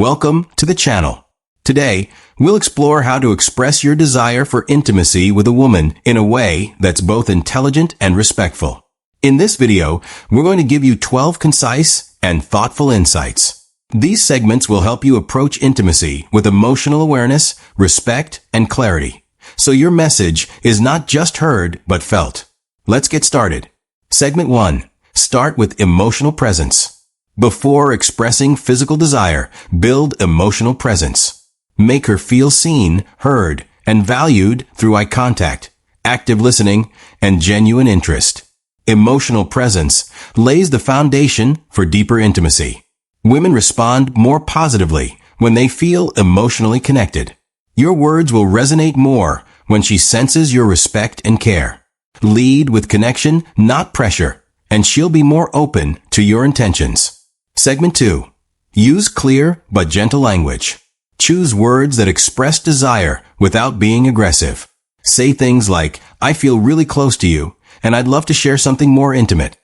Welcome to the channel. Today, we'll explore how to express your desire for intimacy with a woman in a way that's both intelligent and respectful. In this video, we're going to give you 12 concise and thoughtful insights. These segments will help you approach intimacy with emotional awareness, respect, and clarity, so your message is not just heard but felt. Let's get started. Segment 1. Start with emotional presence. Before expressing physical desire, build emotional presence. Make her feel seen, heard, and valued through eye contact, active listening, and genuine interest. Emotional presence lays the foundation for deeper intimacy. Women respond more positively when they feel emotionally connected. Your words will resonate more when she senses your respect and care. Lead with connection, not pressure, and she'll be more open to your intentions. Segment 2. Use clear but gentle language. Choose words that express desire without being aggressive. Say things like, "I feel really close to you, and I'd love to share something more intimate."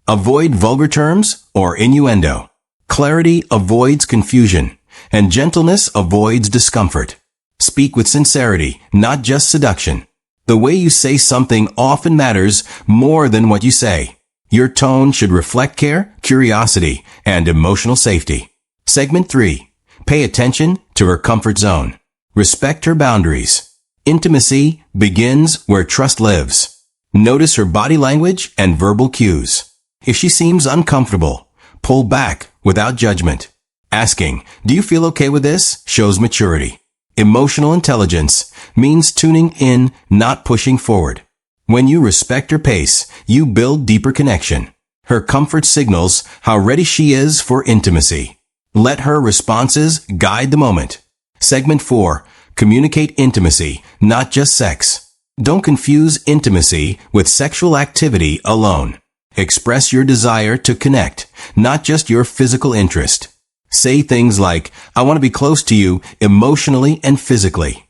Avoid vulgar terms or innuendo. Clarity avoids confusion, and gentleness avoids discomfort. Speak with sincerity, not just seduction. The way you say something often matters more than what you say. Your tone should reflect care, curiosity, and emotional safety. Segment 3. Pay attention to her comfort zone. Respect her boundaries. Intimacy begins where trust lives. Notice her body language and verbal cues. If she seems uncomfortable, pull back without judgment. Asking, "Do you feel okay with this?" shows maturity. Emotional intelligence means tuning in, not pushing forward. When you respect her pace, you build deeper connection. Her comfort signals how ready she is for intimacy. Let her responses guide the moment. Segment 4. Communicate intimacy, not just sex. Don't confuse intimacy with sexual activity alone. Express your desire to connect, not just your physical interest. Say things like, "I want to be close to you emotionally and physically."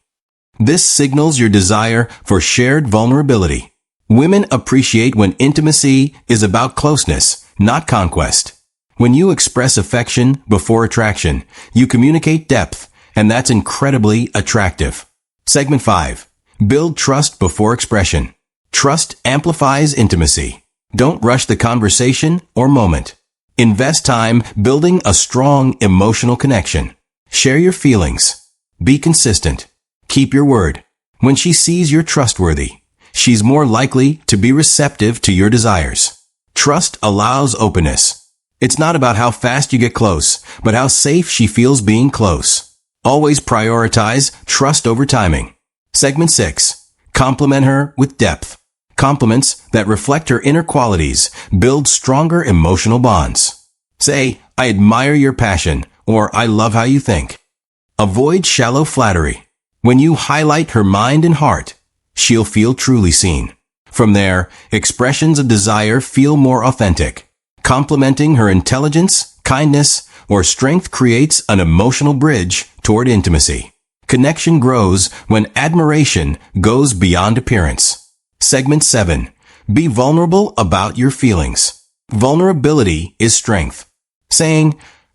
This signals your desire for shared vulnerability. Women appreciate when intimacy is about closeness, not conquest. When you express affection before attraction, you communicate depth, and that's incredibly attractive. Segment 5. Build trust before expression. Trust amplifies intimacy. Don't rush the conversation or moment. Invest time building a strong emotional connection. Share your feelings. Be consistent. Keep your word. When she sees you're trustworthy, she's more likely to be receptive to your desires. Trust allows openness. It's not about how fast you get close, but how safe she feels being close. Always prioritize trust over timing. Segment 6. Compliment her with depth. Compliments that reflect her inner qualities build stronger emotional bonds. Say, "I admire your passion," or "I love how you think." Avoid shallow flattery. When you highlight her mind and heart, she'll feel truly seen. From there, expressions of desire feel more authentic. Complimenting her intelligence, kindness, or strength creates an emotional bridge toward intimacy. Connection grows when admiration goes beyond appearance. Segment 7. Be vulnerable about your feelings. Vulnerability is strength. Saying,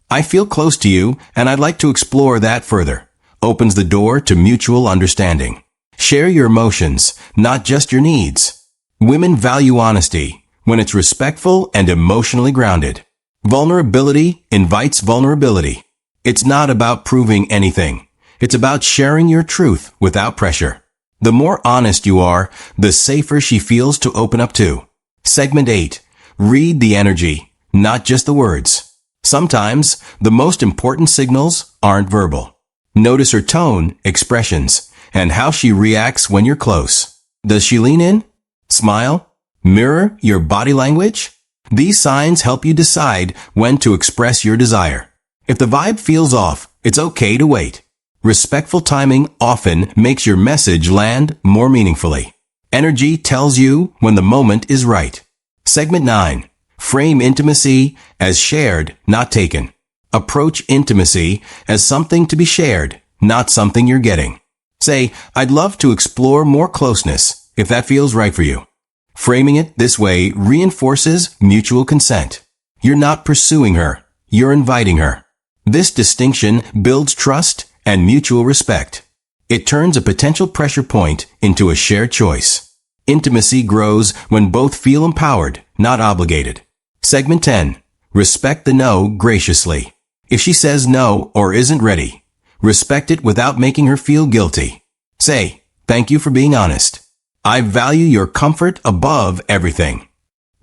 "I feel close to you and I'd like to explore that further," opens the door to mutual understanding. Share your emotions, not just your needs. Women value honesty when it's respectful and emotionally grounded. Vulnerability invites vulnerability. It's not about proving anything. It's about sharing your truth without pressure. The more honest you are, the safer she feels to open up to. Segment 8. Read the energy, not just the words. Sometimes, the most important signals aren't verbal. Notice her tone, expressions, and how she reacts when you're close. Does she lean in? Smile? Mirror your body language? These signs help you decide when to express your desire. If the vibe feels off, it's okay to wait. Respectful timing often makes your message land more meaningfully. Energy tells you when the moment is right. Segment 9. Frame intimacy as shared, not taken. Approach intimacy as something to be shared, not something you're getting. Say, "I'd love to explore more closeness, if that feels right for you." Framing it this way reinforces mutual consent. You're not pursuing her, you're inviting her. This distinction builds trust and mutual respect. It turns a potential pressure point into a shared choice. Intimacy grows when both feel empowered, not obligated. Segment 10. Respect the no graciously. If she says no or isn't ready, respect it without making her feel guilty. Say, "Thank you for being honest. I value your comfort above everything."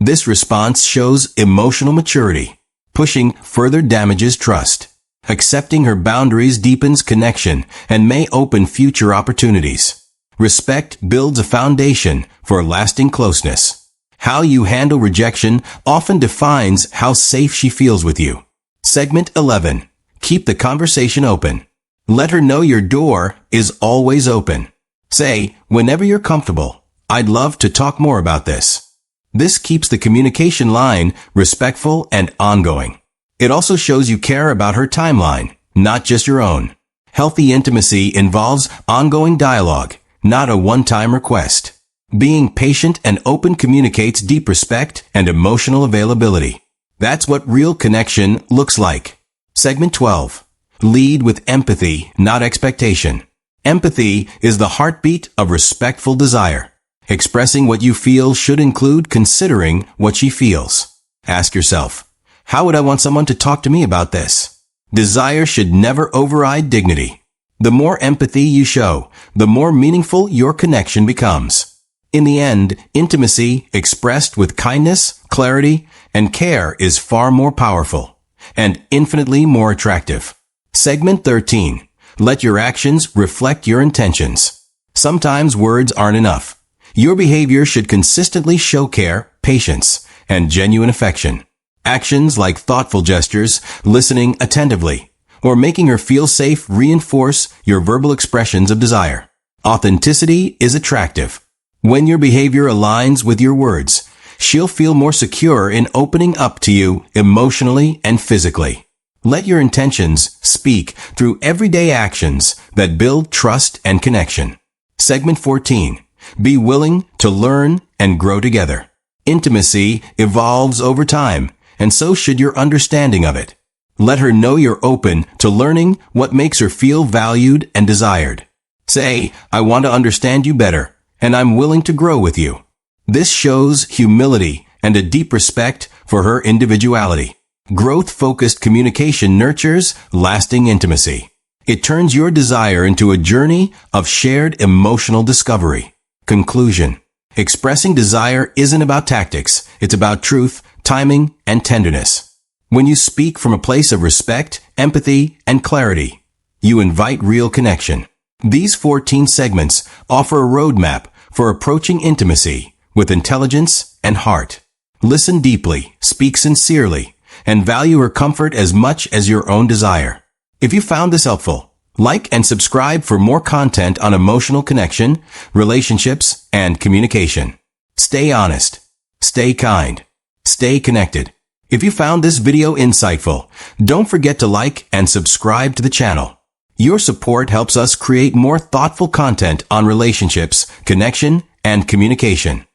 This response shows emotional maturity. Pushing further damages trust. Accepting her boundaries deepens connection and may open future opportunities. Respect builds a foundation for lasting closeness. How you handle rejection often defines how safe she feels with you. Segment 11. Keep the conversation open. Let her know your door is always open. Say, "Whenever you're comfortable, I'd love to talk more about this." This keeps the communication line respectful and ongoing. It also shows you care about her timeline, not just your own. Healthy intimacy involves ongoing dialogue, not a one-time request. Being patient and open communicates deep respect and emotional availability. That's what real connection looks like. Segment 12. Lead with empathy, not expectation. Empathy is the heartbeat of respectful desire. Expressing what you feel should include considering what she feels. Ask yourself, how would I want someone to talk to me about this? Desire should never override dignity. The more empathy you show, the more meaningful your connection becomes. In the end, intimacy expressed with kindness, clarity, and care is far more powerful and infinitely more attractive. Segment 13. Let your actions reflect your intentions. Sometimes words aren't enough. Your behavior should consistently show care, patience, and genuine affection. Actions like thoughtful gestures, listening attentively, or making her feel safe reinforce your verbal expressions of desire. Authenticity is attractive. When your behavior aligns with your words, she'll feel more secure in opening up to you emotionally and physically. Let your intentions speak through everyday actions that build trust and connection. Segment 14. Be willing to learn and grow together. Intimacy evolves over time, and so should your understanding of it. Let her know you're open to learning what makes her feel valued and desired. Say, "I want to understand you better, and I'm willing to grow with you." This shows humility and a deep respect for her individuality. Growth-focused communication nurtures lasting intimacy. It turns your desire into a journey of shared emotional discovery. Conclusion. Expressing desire isn't about tactics. It's about truth, timing, and tenderness. When you speak from a place of respect, empathy, and clarity, you invite real connection. These 14 segments offer a roadmap for approaching intimacy with intelligence and heart. Listen deeply, speak sincerely, and value her comfort as much as your own desire. If you found this helpful, like and subscribe for more content on emotional connection, relationships, and communication. Stay honest. Stay kind. Stay connected. If you found this video insightful, don't forget to like and subscribe to the channel. Your support helps us create more thoughtful content on relationships, connection, and communication.